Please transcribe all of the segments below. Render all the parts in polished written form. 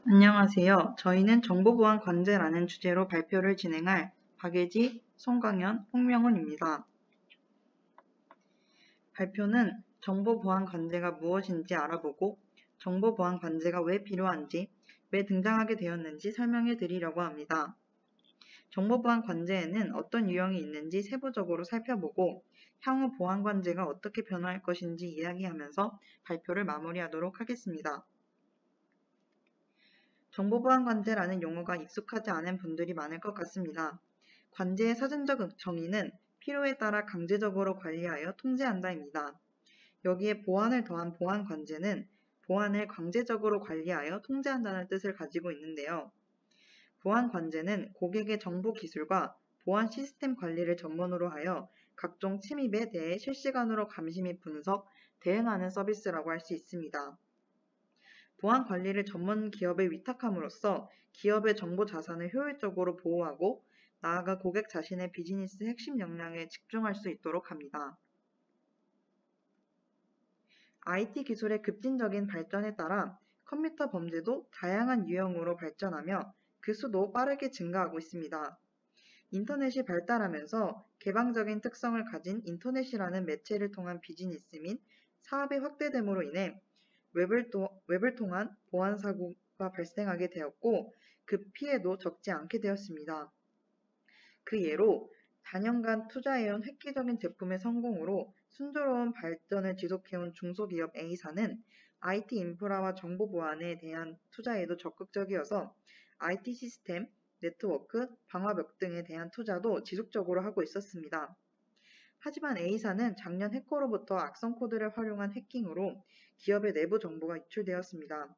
안녕하세요. 저희는 정보보안 관제라는 주제로 발표를 진행할 박예지, 송강현, 홍명훈입니다. 발표는 정보보안 관제가 무엇인지 알아보고 정보보안 관제가 왜 필요한지, 왜 등장하게 되었는지 설명해 드리려고 합니다. 정보보안 관제에는 어떤 유형이 있는지 세부적으로 살펴보고 향후 보안 관제가 어떻게 변화할 것인지 이야기하면서 발표를 마무리하도록 하겠습니다. 정보보안 관제라는 용어가 익숙하지 않은 분들이 많을 것 같습니다. 관제의 사전적 정의는 필요에 따라 강제적으로 관리하여 통제한다입니다. 여기에 보안을 더한 보안 관제는 보안을 강제적으로 관리하여 통제한다는 뜻을 가지고 있는데요. 보안 관제는 고객의 정보 기술과 보안 시스템 관리를 전문으로 하여 각종 침입에 대해 실시간으로 감시 및 분석, 대응하는 서비스라고 할 수 있습니다. 보안 관리를 전문 기업에 위탁함으로써 기업의 정보 자산을 효율적으로 보호하고 나아가 고객 자신의 비즈니스 핵심 역량에 집중할 수 있도록 합니다. IT 기술의 급진적인 발전에 따라 컴퓨터 범죄도 다양한 유형으로 발전하며 그 수도 빠르게 증가하고 있습니다. 인터넷이 발달하면서 개방적인 특성을 가진 인터넷이라는 매체를 통한 비즈니스 및 사업의 확대됨으로 인해 웹을 통한 보안 사고가 발생하게 되었고 그 피해도 적지 않게 되었습니다. 그 예로 4년간 투자해온 획기적인 제품의 성공으로 순조로운 발전을 지속해온 중소기업 A사는 IT 인프라와 정보 보안에 대한 투자에도 적극적이어서 IT 시스템, 네트워크, 방화벽 등에 대한 투자도 지속적으로 하고 있었습니다. 하지만 A사는 작년 해커로부터 악성 코드를 활용한 해킹으로 기업의 내부 정보가 유출되었습니다.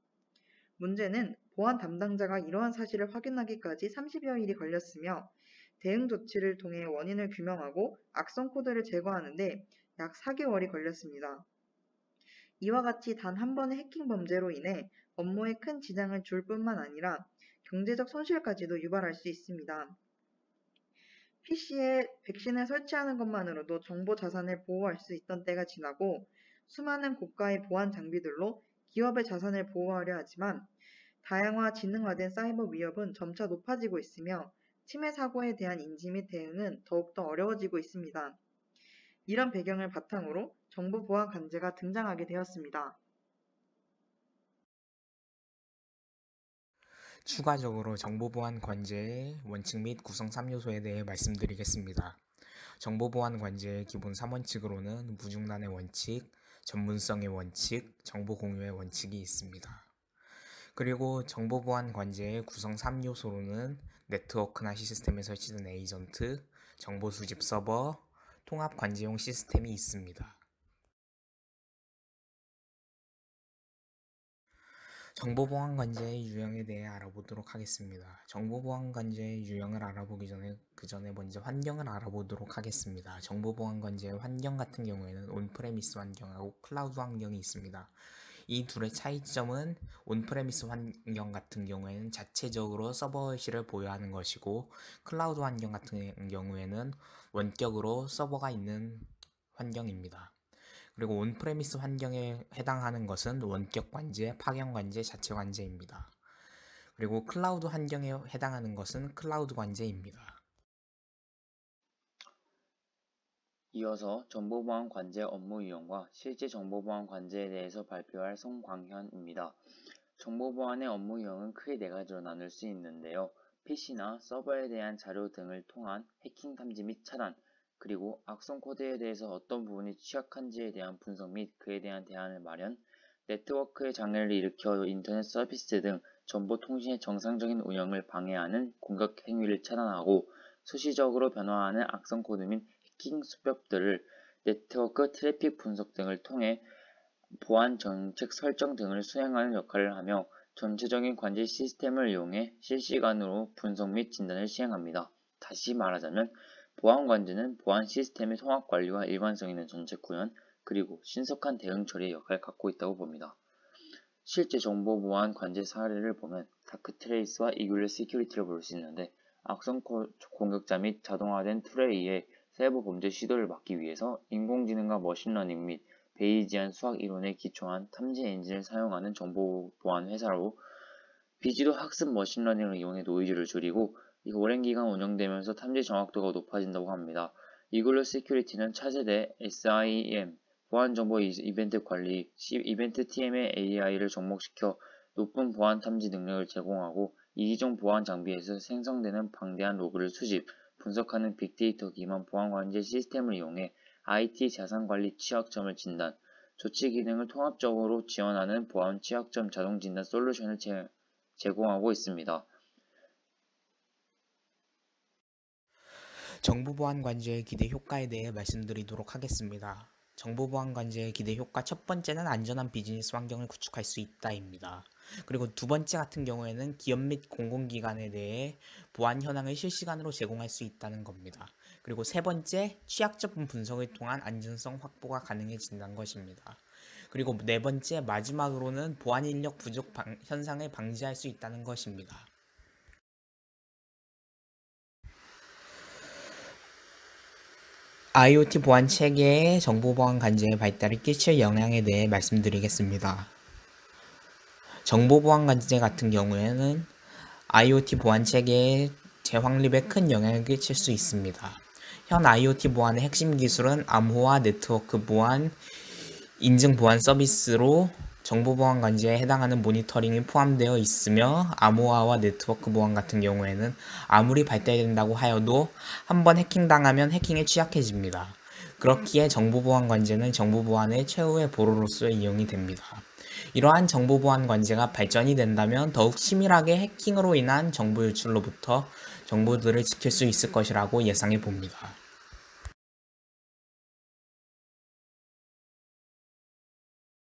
문제는 보안 담당자가 이러한 사실을 확인하기까지 30여 일이 걸렸으며 대응 조치를 통해 원인을 규명하고 악성 코드를 제거하는 데 약 4개월이 걸렸습니다. 이와 같이 단 한 번의 해킹 범죄로 인해 업무에 큰 지장을 줄 뿐만 아니라 경제적 손실까지도 유발할 수 있습니다. PC에 백신을 설치하는 것만으로도 정보 자산을 보호할 수 있던 때가 지나고 수많은 고가의 보안 장비들로 기업의 자산을 보호하려 하지만 다양화 지능화된 사이버 위협은 점차 높아지고 있으며 침해 사고에 대한 인지 및 대응은 더욱더 어려워지고 있습니다. 이런 배경을 바탕으로 정보 보안 관제가 등장하게 되었습니다. 추가적으로 정보보안 관제의 원칙 및 구성 3요소에 대해 말씀드리겠습니다. 정보보안 관제의 기본 3원칙으로는 무중단의 원칙, 전문성의 원칙, 정보 공유의 원칙이 있습니다. 그리고 정보보안 관제의 구성 3요소로는 네트워크나 시스템에 설치된 에이전트, 정보 수집 서버, 통합 관제용 시스템이 있습니다. 정보보안 관제의 유형에 대해 알아보도록 하겠습니다. 정보보안 관제의 유형을 알아보기 전에 먼저 환경을 알아보도록 하겠습니다. 정보보안 관제의 환경 같은 경우에는 온프레미스 환경하고 클라우드 환경이 있습니다. 이 둘의 차이점은 온프레미스 환경 같은 경우에는 자체적으로 서버실을 보유하는 것이고 클라우드 환경 같은 경우에는 원격으로 서버가 있는 환경입니다. 그리고 온프레미스 환경에 해당하는 것은 원격 관제, 파견 관제, 자체 관제입니다. 그리고 클라우드 환경에 해당하는 것은 클라우드 관제입니다. 이어서 정보보안 관제 업무 유형과 실제 정보보안 관제에 대해서 발표할 송광현입니다. 정보보안의 업무 유형은 크게 네 가지로 나눌 수 있는데요. PC나 서버에 대한 자료 등을 통한 해킹 탐지 및 차단, 그리고 악성 코드에 대해서 어떤 부분이 취약한지에 대한 분석 및 그에 대한 대안을 마련, 네트워크의 장애를 일으켜 인터넷 서비스 등 정보 통신의 정상적인 운영을 방해하는 공격 행위를 차단하고 수시적으로 변화하는 악성 코드 및 해킹 수법들을 네트워크 트래픽 분석 등을 통해 보안 정책 설정 등을 수행하는 역할을 하며 전체적인 관제 시스템을 이용해 실시간으로 분석 및 진단을 시행합니다. 다시 말하자면 보안 관제는 보안 시스템의 통합 관리와 일관성 있는 정책 구현, 그리고 신속한 대응 처리의 역할을 갖고 있다고 봅니다. 실제 정보 보안 관제 사례를 보면 다크트레이스와 이글루 시큐리티를 볼 수 있는데 악성 공격자 및 자동화된 툴에 의해 세부 범죄 시도를 막기 위해서 인공지능과 머신러닝 및 베이지안 수학 이론에 기초한 탐지 엔진을 사용하는 정보 보안 회사로 비지도 학습 머신러닝을 이용해 노이즈를 줄이고 오랜 기간 운영되면서 탐지 정확도가 높아진다고 합니다. 이글루 시큐리티는 차세대 SIEM, 보안정보 이벤트 관리, 이벤트 TM의 AI를 접목시켜 높은 보안 탐지 능력을 제공하고 이기종 보안 장비에서 생성되는 방대한 로그를 수집, 분석하는 빅데이터 기반 보안 관제 시스템을 이용해 IT 자산 관리 취약점을 진단, 조치 기능을 통합적으로 지원하는 보안 취약점 자동 진단 솔루션을 제공하고 있습니다. 정보보안 관제의 기대 효과에 대해 말씀드리도록 하겠습니다. 정보보안 관제의 기대 효과 첫 번째는 안전한 비즈니스 환경을 구축할 수 있다입니다. 그리고 두 번째 같은 경우에는 기업 및 공공기관에 대해 보안 현황을 실시간으로 제공할 수 있다는 겁니다. 그리고 세 번째, 취약점 분석을 통한 안전성 확보가 가능해진다는 것입니다. 그리고 네 번째, 마지막으로는 보안 인력 부족 현상을 방지할 수 있다는 것입니다. IoT 보안 체계의 정보보안 관제의 발달이 끼칠 영향에 대해 말씀드리겠습니다. 정보보안 관제 같은 경우에는 IoT 보안 체계의 재확립에 큰 영향을 끼칠 수 있습니다. 현 IoT 보안의 핵심 기술은 암호화 네트워크 보안, 인증 보안 서비스로 정보보안 관제에 해당하는 모니터링이 포함되어 있으며 암호화와 네트워크 보안 같은 경우에는 아무리 발달된다고 하여도 한번 해킹당하면 해킹에 취약해집니다. 그렇기에 정보보안 관제는 정보보안의 최후의 보루로서 이용이 됩니다. 이러한 정보보안 관제가 발전이 된다면 더욱 치밀하게 해킹으로 인한 정보 유출로부터 정보들을 지킬 수 있을 것이라고 예상해 봅니다.